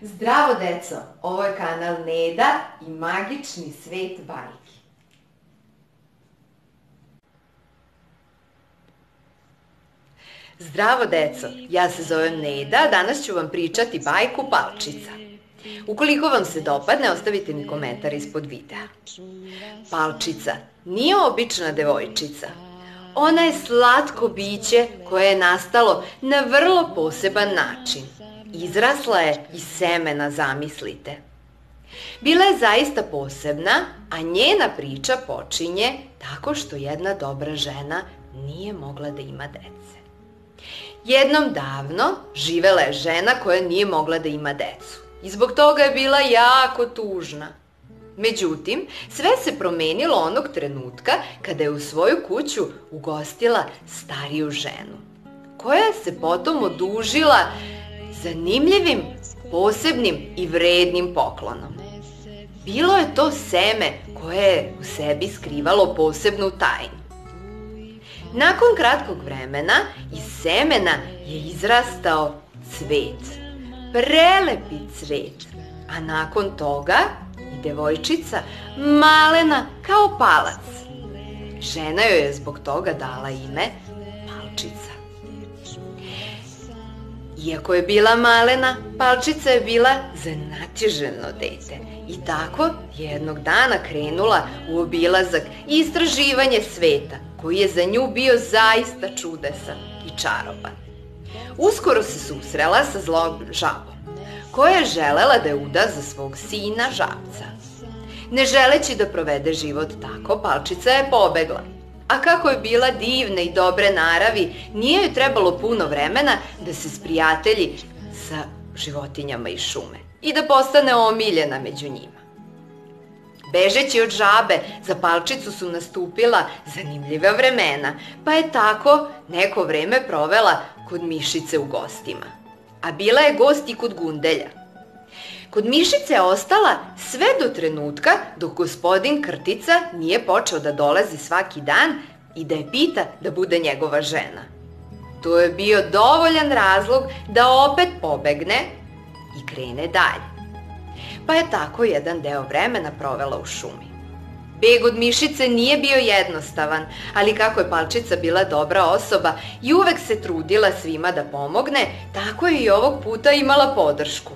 Zdravo deco, ovo je kanal Neda i magični svet bajki. Zdravo deco, ja se zovem Neda, danas ću vam pričati bajku Palčica. Ukoliko vam se dopadne, ostavite mi komentar ispod videa. Palčica nije obična devojčica. Ona je slatko biće koje je nastalo na vrlo poseban način. Izrasla je iz semena, zamislite. Bila je zaista posebna, a njena priča počinje tako što jedna dobra žena nije mogla da ima dece. Jednom davno živela je žena koja nije mogla da ima decu i zbog toga je bila jako tužna. Međutim, sve se promenilo onog trenutka kada je u svoju kuću ugostila stariju ženu, koja se potom odužila zanimljivim, posebnim i vrednim poklonom. Bilo je to seme koje je u sebi skrivalo posebnu tajnu. Nakon kratkog vremena iz semena je izrastao cvet, prelepi cvet, a nakon toga i devojčica malena kao palac. Žena joj je zbog toga dala ime Palčica. Iako je bila malena, Palčica je bila znatiželjno dete i tako jednog dana krenula u obilazak i istraživanje sveta, koji je za nju bio zaista čudesan i čaroban. Uskoro se susrela sa zlom žabom, koja je želela da je uda za svog sina Žabca. Ne želeći da provede život tako, Palčica je pobegla. A kako je bila divne i dobre naravi, nije joj trebalo puno vremena da se sprijatelji sa životinjama iz šume i da postane omiljena među njima. Bežeći od žabe, za Palčicu su nastupila zanimljiva vremena, pa je tako neko vreme provela kod mišice u gostima. A bila je gost i kod Gundelja. Kod mišice je ostala sve do trenutka dok gospodin Krtica nije počeo da dolazi svaki dan i da je pita da bude njegova žena. To je bio dovoljan razlog da opet pobegne i krene dalje. Pa je tako jedan deo vremena provela u šumi. Beg od mišice nije bio jednostavan, ali kako je Palčica bila dobra osoba i uvek se trudila svima da pomogne, tako je i ovog puta imala podršku.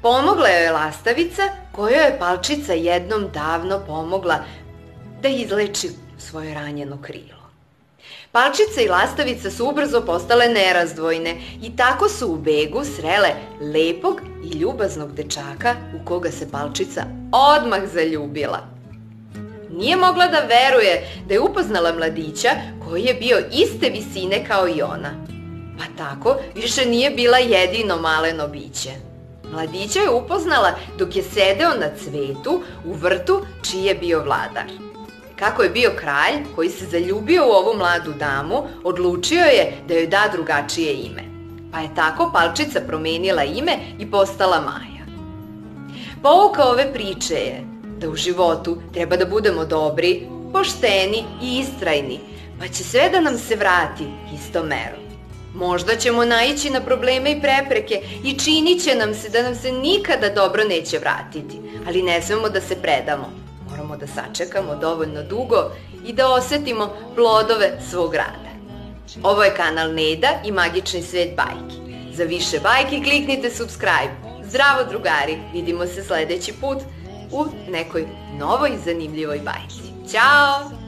Pomogla joj je lastavica, kojoj je Palčica jednom davno pomogla da izleči svoje ranjeno krilo. Palčica i lastavica su ubrzo postale nerazdvojne i tako su u begu srele lepog i ljubaznog dečaka u koga se Palčica odmah zaljubila. Nije mogla da veruje da je upoznala mladića koji je bio iste visine kao i ona. Pa tako više nije bila jedino maleno biće. Mladića je upoznala dok je sedeo na cvetu u vrtu čiji je bio vladar. Kako je bio kralj koji se zaljubio u ovu mladu damu, odlučio je da joj da drugačije ime. Pa je tako Palčica promenila ime i postala Maja. Pouka ove priče je da u životu treba da budemo dobri, pošteni i istrajni, pa će sve da nam se vrati istom merom. Možda ćemo naići na probleme i prepreke i činit će nam se da nam se nikada dobro neće vratiti, ali ne smemo da se predamo. Moramo da sačekamo dovoljno dugo i da osetimo plodove svog rada. Ovo je kanal Neda i magični svet bajki. Za više bajki kliknite subscribe. Zdravo drugari, vidimo se sledeći put u nekoj novoj zanimljivoj bajci. Ćao!